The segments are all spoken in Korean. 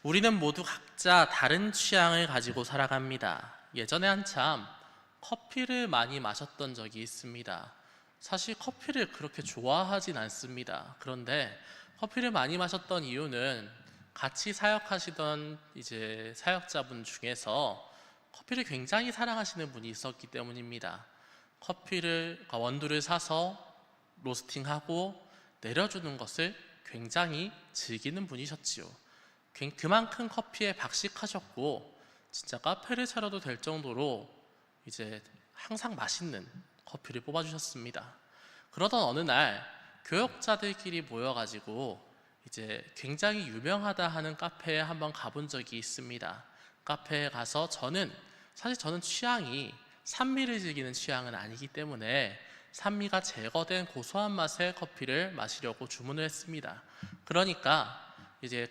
우리는 모두 각자 다른 취향을 가지고 살아갑니다. 예전에 한참 커피를 많이 마셨던 적이 있습니다. 사실 커피를 그렇게 좋아하진 않습니다. 그런데 커피를 많이 마셨던 이유는 같이 사역하시던 사역자분 중에서 커피를 굉장히 사랑하시는 분이 있었기 때문입니다. 원두를 사서 로스팅하고 내려주는 것을 굉장히 즐기는 분이셨지요. 그만큼 커피에 박식하셨고 진짜 카페를 차려도 될 정도로 항상 맛있는 커피를 뽑아주셨습니다. 그러던 어느 날 교역자들끼리 모여가지고 굉장히 유명하다 하는 카페에 한번 가본 적이 있습니다. 카페에 가서 사실 저는 취향이 산미를 즐기는 취향은 아니기 때문에 산미가 제거된 고소한 맛의 커피를 마시려고 주문을 했습니다. 그러니까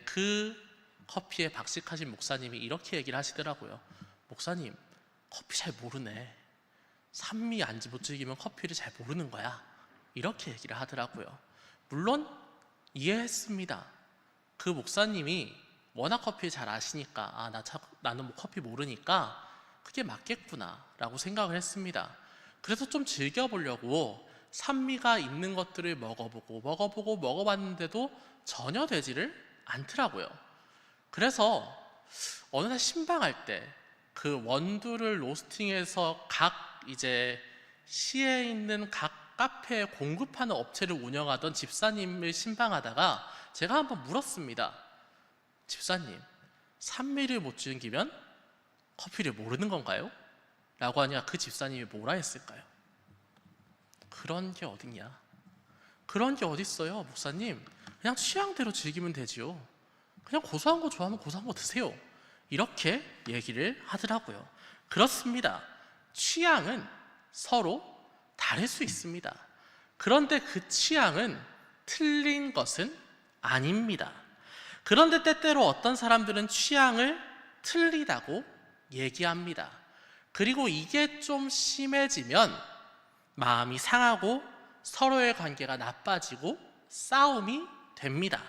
그 커피에 박식하신 목사님이 이렇게 얘기를 하시더라고요. 목사님, 커피 잘 모르네. 산미 못 즐기면 커피를 잘 모르는 거야. 이렇게 얘기를 하더라고요. 물론 이해했습니다. 그 목사님이 워낙 커피를 잘 아시니까 나는 커피 모르니까 그게 맞겠구나 라고 생각을 했습니다. 그래서 좀 즐겨보려고 산미가 있는 것들을 먹어봤는데도 전혀 되지를 않더라고요. 그래서 어느 날 신방할 때 그 원두를 로스팅해서 각 시에 있는 각 카페에 공급하는 업체를 운영하던 집사님을 신방하다가 제가 한번 물었습니다. 집사님, 산미를 못 즐기면 커피를 모르는 건가요? 라고 하니까 그 집사님이 뭐라 했을까요? 그런 게 어딨냐? 그런 게 어딨어요, 목사님? 그냥 취향대로 즐기면 되지요. 그냥 고소한 거 좋아하면 고소한 거 드세요. 이렇게 얘기를 하더라고요. 그렇습니다. 취향은 서로 다를 수 있습니다. 그런데 그 취향은 틀린 것은 아닙니다. 그런데 때때로 어떤 사람들은 취향을 틀리다고 얘기합니다. 그리고 이게 좀 심해지면 마음이 상하고 서로의 관계가 나빠지고 싸움이 됩니다.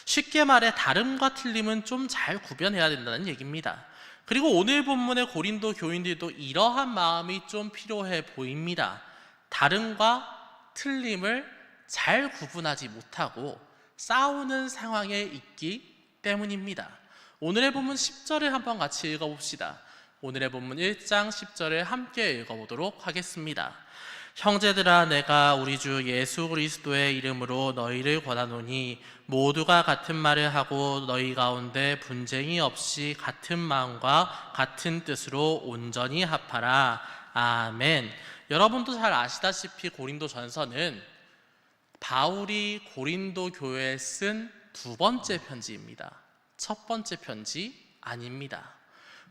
쉽게 말해 다름과 틀림은 좀 잘 구별해야 된다는 얘기입니다. 그리고 오늘 본문의 고린도 교인들도 이러한 마음이 좀 필요해 보입니다. 다름과 틀림을 잘 구분하지 못하고 싸우는 상황에 있기 때문입니다. 오늘의 본문 10절을 한번 같이 읽어봅시다. 오늘의 본문 1장 10절을 함께 읽어보도록 하겠습니다. 형제들아, 내가 우리 주 예수 그리스도의 이름으로 너희를 권하노니 모두가 같은 말을 하고 너희 가운데 분쟁이 없이 같은 마음과 같은 뜻으로 온전히 합하라. 아멘. 여러분도 잘 아시다시피 고린도 전서는 바울이 고린도 교회에 쓴 두 번째 편지입니다. 첫 번째 편지 아닙니다.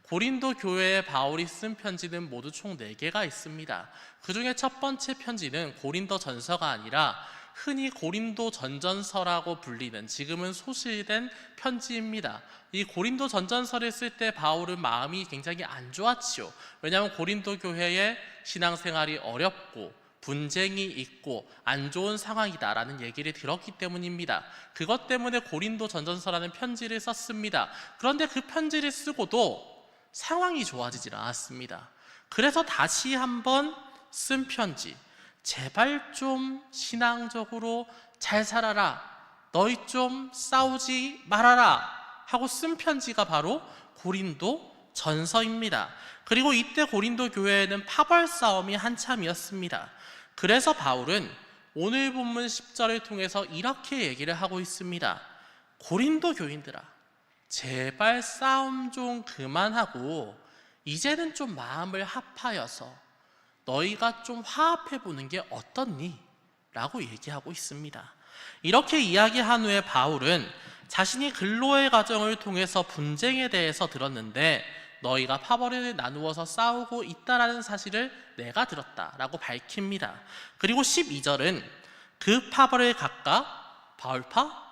고린도 교회에 바울이 쓴 편지는 모두 총 4개가 있습니다. 그 중에 첫 번째 편지는 고린도 전서가 아니라 흔히 고린도 전전서라고 불리는, 지금은 소실된 편지입니다. 이 고린도 전전서를 쓸 때 바울은 마음이 굉장히 안 좋았지요. 왜냐하면 고린도 교회의 신앙생활이 어렵고 분쟁이 있고 안 좋은 상황이다라는 얘기를 들었기 때문입니다. 그것 때문에 고린도 전전서라는 편지를 썼습니다. 그런데 그 편지를 쓰고도 상황이 좋아지질 않았습니다. 그래서 다시 한번 쓴 편지, 제발 좀 신앙적으로 잘 살아라, 너희 좀 싸우지 말아라 하고 쓴 편지가 바로 고린도 전서입니다. 그리고 이때 고린도 교회에는 파벌 싸움이 한참이었습니다. 그래서 바울은 오늘 본문 10절을 통해서 이렇게 얘기를 하고 있습니다. 고린도 교인들아, 제발 싸움 좀 그만하고 이제는 좀 마음을 합하여서 너희가 좀 화합해보는 게 어떻니? 라고 얘기하고 있습니다. 이렇게 이야기한 후에 바울은 자신이 근로의 과정을 통해서 분쟁에 대해서 들었는데 너희가 파벌을 나누어서 싸우고 있다라는 사실을 내가 들었다라고 밝힙니다. 그리고 12절은 그 파벌을 각각 바울파,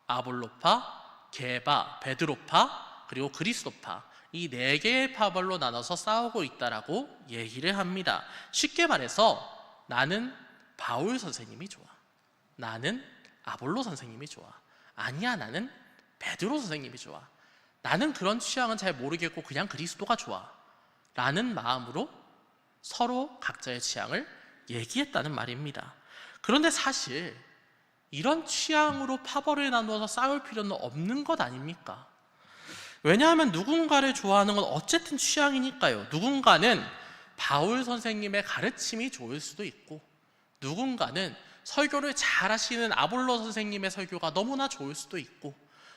아볼로파, 게바, 베드로파, 그리고 그리스도파, 이 4개의 파벌로 나눠서 싸우고 있다라고 얘기를 합니다. 쉽게 말해서 나는 바울 선생님이 좋아, 나는 아볼로 선생님이 좋아, 아니야 나는 베드로 선생님이 좋아, 나는 그런 취향은 잘 모르겠고 그냥 그리스도가 좋아 라는 마음으로 서로 각자의 취향을 얘기했다는 말입니다. 그런데 사실 이런 취향으로 파벌을 나누어서 싸울 필요는 없는 것 아닙니까? 왜냐하면 누군가를 좋아하는 건 어쨌든 취향이니까요. 누군가는 바울 선생님의 가르침이 좋을 수도 있고, 누군가는 설교를 잘 하시는 아볼로 선생님의 설교가 너무나 좋을 수도 있고,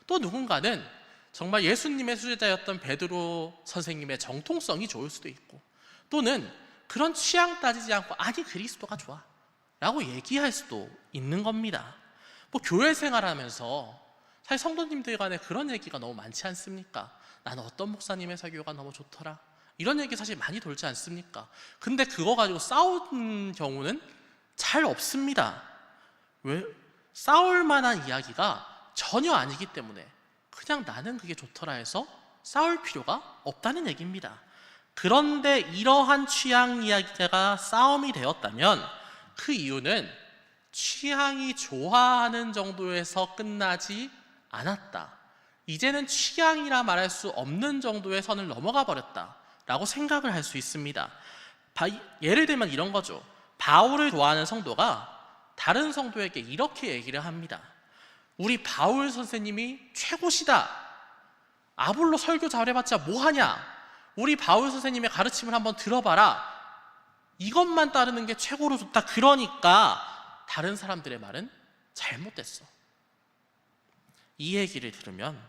또 누군가는 정말 예수님의 수제자였던 베드로 선생님의 정통성이 좋을 수도 있고, 또는 그런 취향 따지지 않고 아니 그리스도가 좋아 라고 얘기할 수도 있는 겁니다. 뭐 교회 생활하면서 사실 성도님들 간에 그런 얘기가 너무 많지 않습니까? 나는 어떤 목사님의 설교가 너무 좋더라, 이런 얘기 사실 많이 돌지 않습니까? 근데 그거 가지고 싸우는 경우는 잘 없습니다. 왜? 싸울 만한 이야기가 전혀 아니기 때문에 그냥 나는 그게 좋더라 해서 싸울 필요가 없다는 얘기입니다. 그런데 이러한 취향 이야기가 싸움이 되었다면 그 이유는 취향이 좋아하는 정도에서 끝나지 않았다. 이제는 취향이라 말할 수 없는 정도의 선을 넘어가 버렸다 라고 생각을 할 수 있습니다. 예를 들면 이런 거죠. 바울을 좋아하는 성도가 다른 성도에게 이렇게 얘기를 합니다. 우리 바울 선생님이 최고시다. 아볼로 설교 잘해봤자 뭐하냐. 우리 바울 선생님의 가르침을 한번 들어봐라. 이것만 따르는 게 최고로 좋다. 그러니까 다른 사람들의 말은 잘못됐어. 이 얘기를 들으면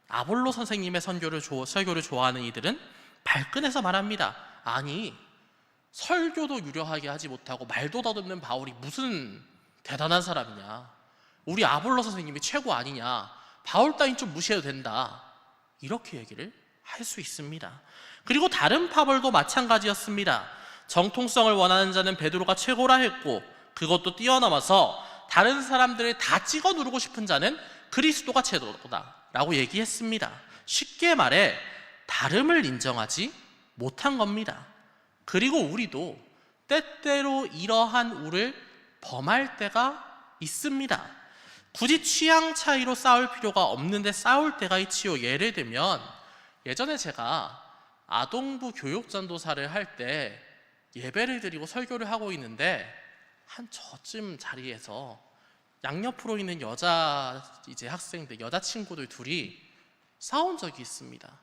아볼로 선생님의 설교를 좋아하는 이들은 발끈해서 말합니다. 아니, 설교도 유려하게 하지 못하고 말도 더듬는 바울이 무슨 대단한 사람이냐. 우리 아볼로 선생님이 최고 아니냐. 바울 따윈 좀 무시해도 된다. 이렇게 얘기를 할 수 있습니다. 그리고 다른 파벌도 마찬가지였습니다. 정통성을 원하는 자는 베드로가 최고라 했고, 그것도 뛰어넘어서 다른 사람들을 다 찍어 누르고 싶은 자는 그리스도가 최고다 라고 얘기했습니다. 쉽게 말해 다름을 인정하지 못한 겁니다. 그리고 우리도 때때로 이러한 우를 범할 때가 있습니다. 굳이 취향 차이로 싸울 필요가 없는데 싸울 때가 있지요. 예를 들면 예전에 제가 아동부 교육전도사를 할 때 예배를 드리고 설교를 하고 있는데 한 저쯤 자리에서 양옆으로 있는 여자 친구들 둘이 싸운 적이 있습니다.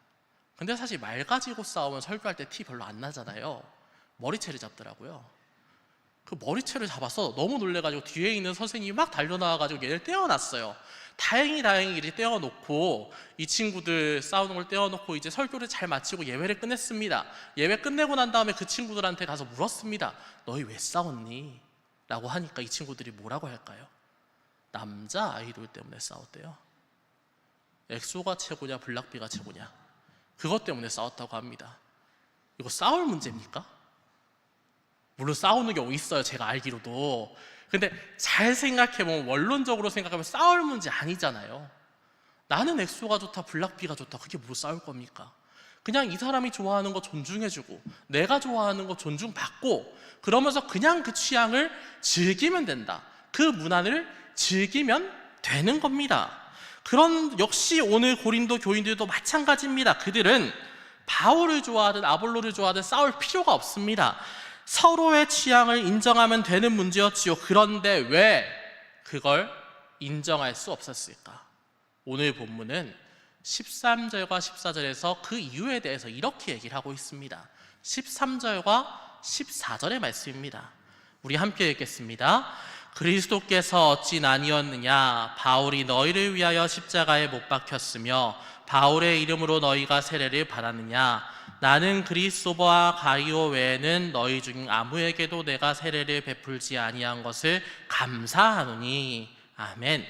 근데 사실 말 가지고 싸우면 설교할 때 티 별로 안 나잖아요. 머리채를 잡더라고요. 그 머리채를 잡아서 너무 놀래가지고 뒤에 있는 선생님이 막 달려나와가지고 얘를 떼어놨어요. 다행히 이렇게 떼어놓고 이 친구들 싸우는 걸 떼어놓고 이제 설교를 잘 마치고 예배를 끝냈습니다. 예배 끝내고 난 다음에 그 친구들한테 가서 물었습니다. 너희 왜 싸웠니? 라고 하니까 이 친구들이 뭐라고 할까요? 남자 아이돌 때문에 싸웠대요. 엑소가 최고냐 블락비가 최고냐, 그것 때문에 싸웠다고 합니다. 이거 싸울 문제입니까? 물론 싸우는 경우 있어요, 제가 알기로도. 근데 잘 생각해보면, 원론적으로 생각하면 싸울 문제 아니잖아요. 나는 엑소가 좋다 블락비가 좋다, 그게 뭐 싸울 겁니까? 그냥 이 사람이 좋아하는 거 존중해주고 내가 좋아하는 거 존중받고 그러면서 그냥 그 취향을 즐기면 된다. 그 문화를 즐기면 되는 겁니다. 그런 역시 오늘 고린도 교인들도 마찬가지입니다. 그들은 바울을 좋아하든 아볼로를 좋아하든 싸울 필요가 없습니다. 서로의 취향을 인정하면 되는 문제였지요. 그런데 왜 그걸 인정할 수 없었을까? 오늘 본문은 13절과 14절에서 그 이유에 대해서 이렇게 얘기를 하고 있습니다. 13절과 14절의 말씀입니다. 우리 함께 읽겠습니다. 그리스도께서 어찌 나뉘었느냐? 바울이 너희를 위하여 십자가에 못 박혔으며 바울의 이름으로 너희가 세례를 받았느냐? 나는 그리스도와 가이오 외에는 너희 중 아무에게도 내가 세례를 베풀지 아니한 것을 감사하노니. 아멘.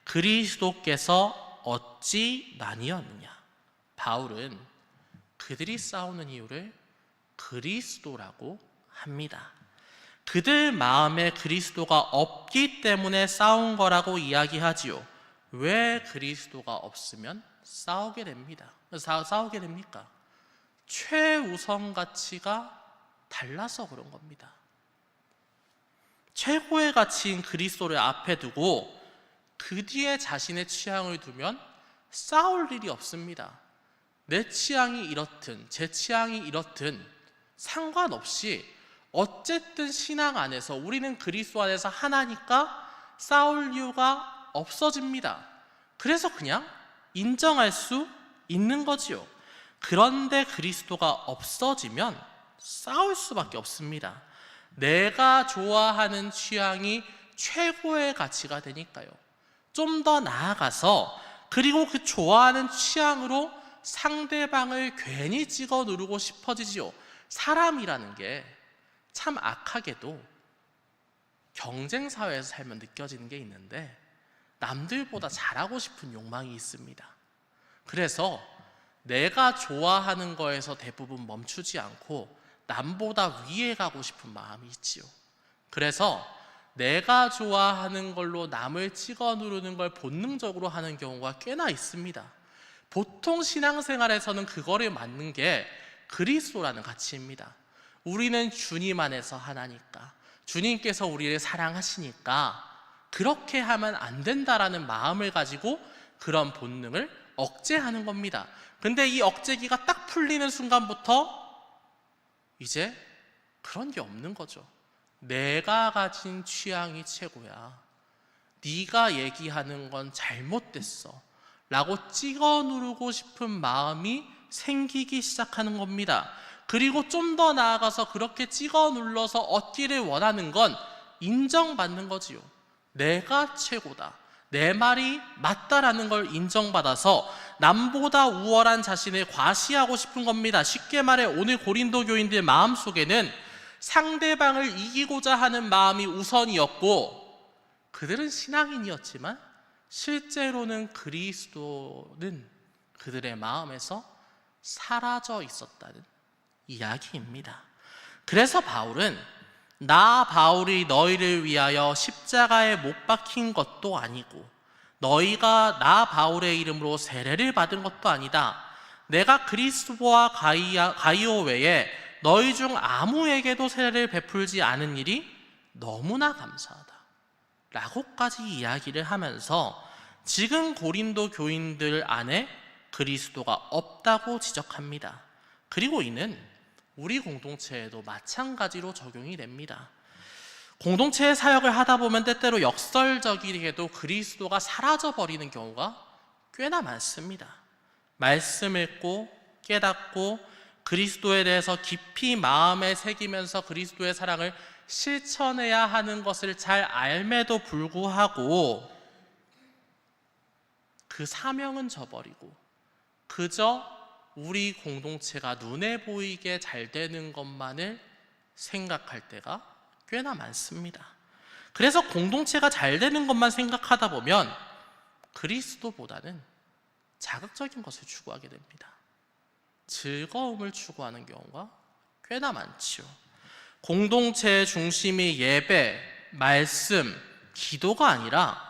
그리스도께서 어찌 나뉘었느냐? 바울은 그들이 싸우는 이유를 그리스도라고 합니다. 그들 마음에 그리스도가 없기 때문에 싸운 거라고 이야기하지요. 왜 그리스도가 없으면 싸우게 됩니까? 최우선 가치가 달라서 그런 겁니다. 최고의 가치인 그리스도를 앞에 두고 그 뒤에 자신의 취향을 두면 싸울 일이 없습니다. 내 취향이 이렇든 제 취향이 이렇든 상관없이 어쨌든 신앙 안에서 우리는 그리스도 안에서 하나니까 싸울 이유가 없어집니다. 그래서 그냥 인정할 수 있는 거지요. 그런데 그리스도가 없어지면 싸울 수밖에 없습니다. 내가 좋아하는 취향이 최고의 가치가 되니까요. 좀 더 나아가서 그리고 그 좋아하는 취향으로 상대방을 괜히 찍어 누르고 싶어지지요. 사람이라는 게 참 악하게도 경쟁 사회에서 살면 느껴지는 게 있는데 남들보다 잘하고 싶은 욕망이 있습니다. 그래서 내가 좋아하는 거에서 대부분 멈추지 않고 남보다 위에 가고 싶은 마음이 있지요. 그래서 내가 좋아하는 걸로 남을 찍어 누르는 걸 본능적으로 하는 경우가 꽤나 있습니다. 보통 신앙생활에서는 그거를 맞는 게 그리스도라는 가치입니다. 우리는 주님 안에서 하나니까, 주님께서 우리를 사랑하시니까 그렇게 하면 안 된다라는 마음을 가지고 그런 본능을 억제하는 겁니다. 근데 이 억제기가 딱 풀리는 순간부터 이제 그런 게 없는 거죠. 내가 가진 취향이 최고야, 네가 얘기하는 건 잘못됐어 라고 찍어 누르고 싶은 마음이 생기기 시작하는 겁니다. 그리고 좀 더 나아가서 그렇게 찍어 눌러서 얻기를 원하는 건 인정받는 거지요. 내가 최고다, 내 말이 맞다라는 걸 인정받아서 남보다 우월한 자신을 과시하고 싶은 겁니다. 쉽게 말해 오늘 고린도 교인들 마음속에는 상대방을 이기고자 하는 마음이 우선이었고, 그들은 신앙인이었지만 실제로는 그리스도는 그들의 마음에서 사라져 있었다는 이야기입니다. 그래서 바울은 나 바울이 너희를 위하여 십자가에 못 박힌 것도 아니고 너희가 나 바울의 이름으로 세례를 받은 것도 아니다. 내가 그리스도와 가이오 외에 너희 중 아무에게도 세례를 베풀지 않은 일이 너무나 감사하다 라고까지 이야기를 하면서 지금 고린도 교인들 안에 그리스도가 없다고 지적합니다. 그리고 이는 우리 공동체에도 마찬가지로 적용이 됩니다. 공동체의 사역을 하다 보면 때때로 역설적이게도 그리스도가 사라져버리는 경우가 꽤나 많습니다. 말씀 읽고 깨닫고 그리스도에 대해서 깊이 마음에 새기면서 그리스도의 사랑을 실천해야 하는 것을 잘 알매도 불구하고 그 사명은 저버리고 그저 우리 공동체가 눈에 보이게 잘 되는 것만을 생각할 때가 꽤나 많습니다. 그래서 공동체가 잘 되는 것만 생각하다 보면 그리스도보다는 자극적인 것을 추구하게 됩니다. 즐거움을 추구하는 경우가 꽤나 많지요. 공동체의 중심이 예배, 말씀, 기도가 아니라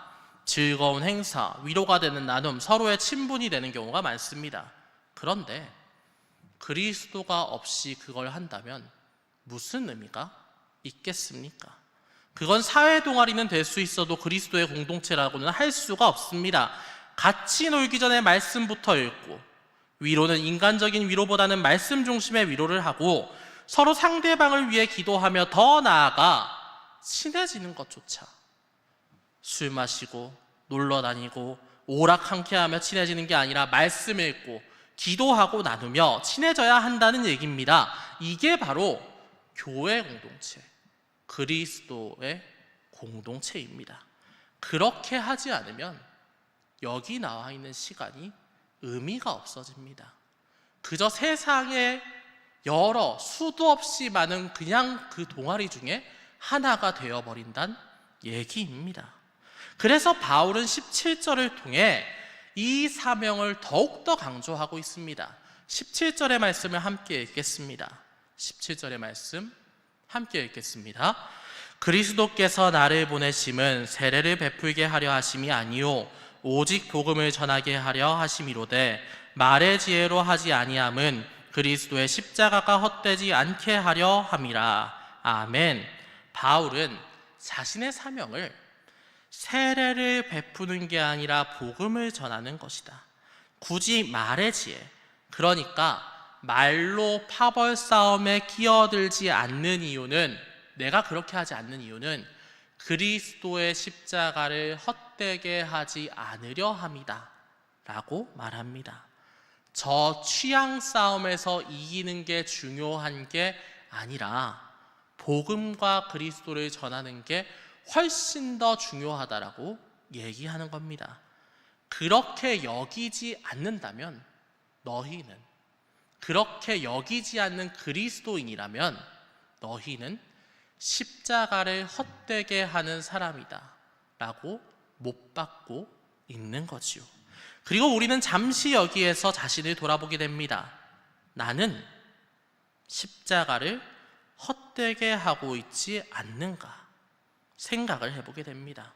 즐거운 행사, 위로가 되는 나눔, 서로의 친분이 되는 경우가 많습니다. 그런데 그리스도가 없이 그걸 한다면 무슨 의미가 있겠습니까? 그건 사회 동아리는 될 수 있어도 그리스도의 공동체라고는 할 수가 없습니다. 같이 놀기 전에 말씀부터 읽고, 위로는 인간적인 위로보다는 말씀 중심의 위로를 하고, 서로 상대방을 위해 기도하며 더 나아가 친해지는 것조차 술 마시고 놀러 다니고 오락함께하며 친해지는 게 아니라 말씀 읽고 기도하고 나누며 친해져야 한다는 얘기입니다. 이게 바로 교회 공동체, 그리스도의 공동체입니다. 그렇게 하지 않으면 여기 나와 있는 시간이 의미가 없어집니다. 그저 세상에 여러 수도 없이 많은 그냥 그 동아리 중에 하나가 되어버린다는 얘기입니다. 그래서 바울은 17절을 통해 이 사명을 더욱더 강조하고 있습니다. 17절의 말씀을 함께 읽겠습니다. 17절의 말씀 함께 읽겠습니다. 그리스도께서 나를 보내심은 세례를 베풀게 하려 하심이 아니요 오직 복음을 전하게 하려 하심이로되 말의 지혜로 하지 아니함은 그리스도의 십자가가 헛되지 않게 하려 함이라. 아멘. 바울은 자신의 사명을 세례를 베푸는 게 아니라 복음을 전하는 것이다, 굳이 말의 지혜, 그러니까 말로 파벌 싸움에 끼어들지 않는 이유는, 내가 그렇게 하지 않는 이유는 그리스도의 십자가를 헛되게 하지 않으려 함이다 라고 말합니다. 저 취향 싸움에서 이기는 게 중요한 게 아니라 복음과 그리스도를 전하는 게 훨씬 더 중요하다라고 얘기하는 겁니다. 그렇게 여기지 않는다면, 너희는 그렇게 여기지 않는 그리스도인이라면 너희는 십자가를 헛되게 하는 사람이다 라고 못 박고 있는 거지요. 그리고 우리는 잠시 여기에서 자신을 돌아보게 됩니다. 나는 십자가를 헛되게 하고 있지 않는가 생각을 해보게 됩니다.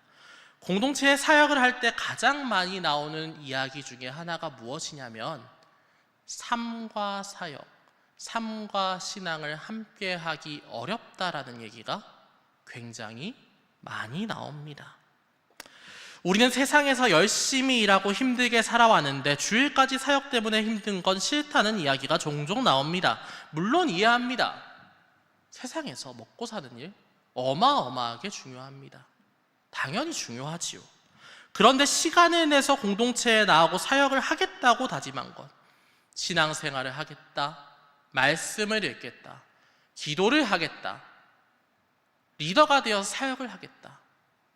공동체의 사역을 할 때 가장 많이 나오는 이야기 중에 하나가 무엇이냐면 삶과 사역, 삶과 신앙을 함께 하기 어렵다라는 얘기가 굉장히 많이 나옵니다. 우리는 세상에서 열심히 일하고 힘들게 살아왔는데 주일까지 사역 때문에 힘든 건 싫다는 이야기가 종종 나옵니다. 물론 이해합니다. 세상에서 먹고 사는 일 어마어마하게 중요합니다. 당연히 중요하지요. 그런데 시간을 내서 공동체에 나오고 사역을 하겠다고 다짐한 것, 신앙생활을 하겠다, 말씀을 읽겠다, 기도를 하겠다, 리더가 되어서 사역을 하겠다,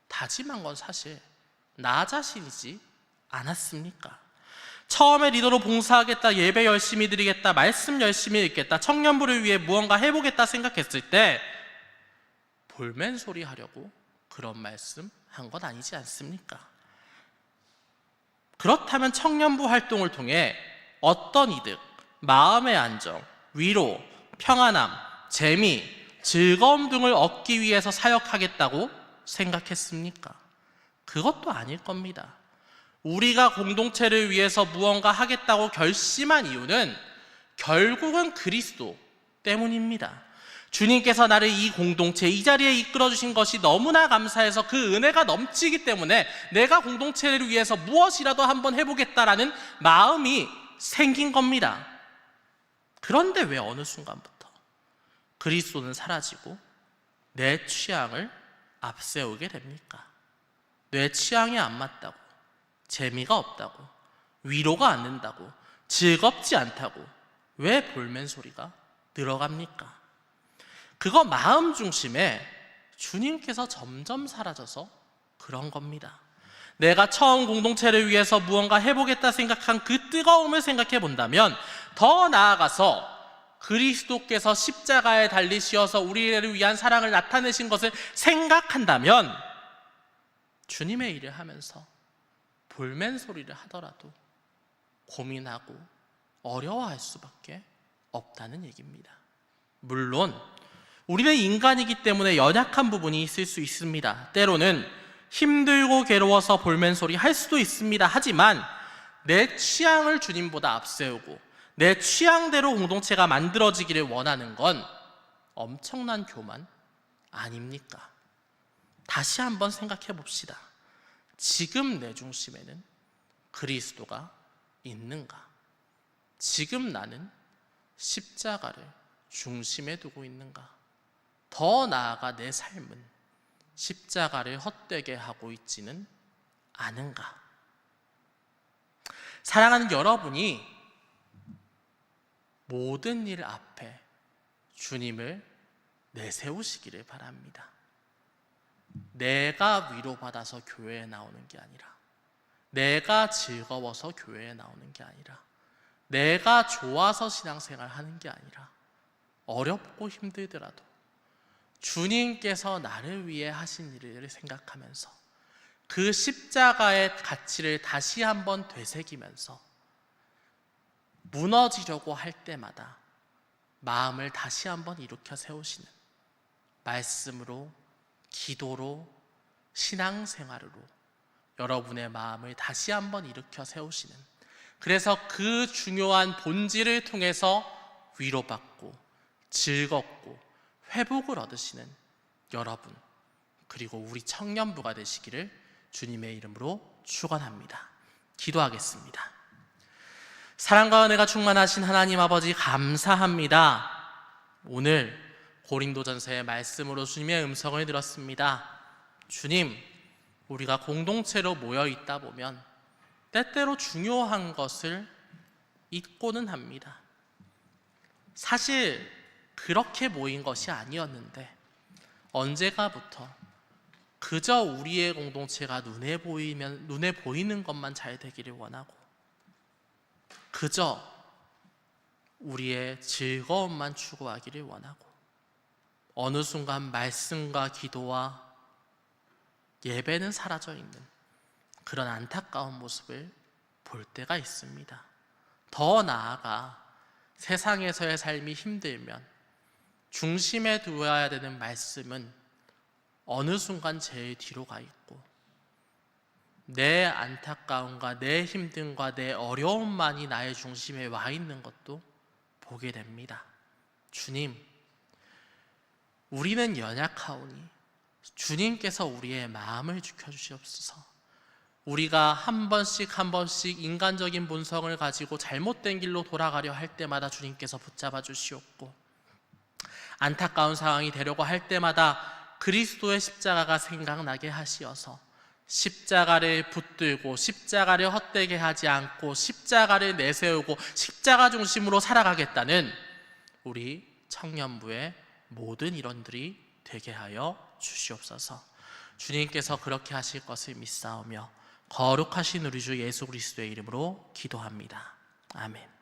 다짐한 건 사실 나 자신이지 않았습니까? 처음에 리더로 봉사하겠다, 예배 열심히 드리겠다, 말씀 열심히 읽겠다, 청년부를 위해 무언가 해보겠다 생각했을 때 볼멘 소리 하려고 그런 말씀 한 건 아니지 않습니까? 그렇다면 청년부 활동을 통해 어떤 이득, 마음의 안정, 위로, 평안함, 재미, 즐거움 등을 얻기 위해서 사역하겠다고 생각했습니까? 그것도 아닐 겁니다. 우리가 공동체를 위해서 무언가 하겠다고 결심한 이유는 결국은 그리스도 때문입니다. 주님께서 나를 이 공동체, 이 자리에 이끌어 주신 것이 너무나 감사해서 그 은혜가 넘치기 때문에 내가 공동체를 위해서 무엇이라도 한번 해보겠다라는 마음이 생긴 겁니다. 그런데 왜 어느 순간부터 그리스도는 사라지고 내 취향을 앞세우게 됩니까? 내 취향에 안 맞다고, 재미가 없다고, 위로가 안 된다고, 즐겁지 않다고 왜 볼멘 소리가 들어갑니까? 그거 마음 중심에 주님께서 점점 사라져서 그런 겁니다. 내가 처음 공동체를 위해서 무언가 해보겠다 생각한 그 뜨거움을 생각해 본다면, 더 나아가서 그리스도께서 십자가에 달리시어서 우리를 위한 사랑을 나타내신 것을 생각한다면 주님의 일을 하면서 볼멘 소리를 하더라도 고민하고 어려워할 수밖에 없다는 얘기입니다. 물론 우리는 인간이기 때문에 연약한 부분이 있을 수 있습니다. 때로는 힘들고 괴로워서 볼멘 소리 할 수도 있습니다. 하지만 내 취향을 주님보다 앞세우고 내 취향대로 공동체가 만들어지기를 원하는 건 엄청난 교만 아닙니까? 다시 한번 생각해 봅시다. 지금 내 중심에는 그리스도가 있는가? 지금 나는 십자가를 중심에 두고 있는가? 더 나아가 내 삶은 십자가를 헛되게 하고 있지는 않은가? 사랑하는 여러분이 모든 일 앞에 주님을 내세우시기를 바랍니다. 내가 위로받아서 교회에 나오는 게 아니라, 내가 즐거워서 교회에 나오는 게 아니라, 내가 좋아서 신앙생활 하는 게 아니라, 어렵고 힘들더라도 주님께서 나를 위해 하신 일을 생각하면서 그 십자가의 가치를 다시 한번 되새기면서 무너지려고 할 때마다 마음을 다시 한번 일으켜 세우시는, 말씀으로, 기도로, 신앙생활으로 여러분의 마음을 다시 한번 일으켜 세우시는, 그래서 그 중요한 본질을 통해서 위로받고 즐겁고 회복을 얻으시는 여러분, 그리고 우리 청년부가 되시기를 주님의 이름으로 축원합니다. 기도하겠습니다. 사랑과 은혜가 충만하신 하나님 아버지 감사합니다. 오늘 고린도전서의 말씀으로 주님의 음성을 들었습니다. 주님, 우리가 공동체로 모여 있다 보면 때때로 중요한 것을 잊고는 합니다. 사실 그렇게 모인 것이 아니었는데 언제가부터 그저 우리의 공동체가 눈에 보이는 것만 잘 되기를 원하고 그저 우리의 즐거움만 추구하기를 원하고 어느 순간 말씀과 기도와 예배는 사라져 있는 그런 안타까운 모습을 볼 때가 있습니다. 더 나아가 세상에서의 삶이 힘들면 중심에 두어야 되는 말씀은 어느 순간 제일 뒤로 가 있고 내 안타까움과 내 힘듦과 내 어려움만이 나의 중심에 와 있는 것도 보게 됩니다. 주님, 우리는 연약하오니 주님께서 우리의 마음을 지켜주시옵소서. 우리가 한 번씩 인간적인 본성을 가지고 잘못된 길로 돌아가려 할 때마다 주님께서 붙잡아 주시옵고 안타까운 상황이 되려고 할 때마다 그리스도의 십자가가 생각나게 하시어서 십자가를 붙들고 십자가를 헛되게 하지 않고 십자가를 내세우고 십자가 중심으로 살아가겠다는 우리 청년부의 모든 일원들이 되게 하여 주시옵소서. 주님께서 그렇게 하실 것을 믿사오며 거룩하신 우리 주 예수 그리스도의 이름으로 기도합니다. 아멘.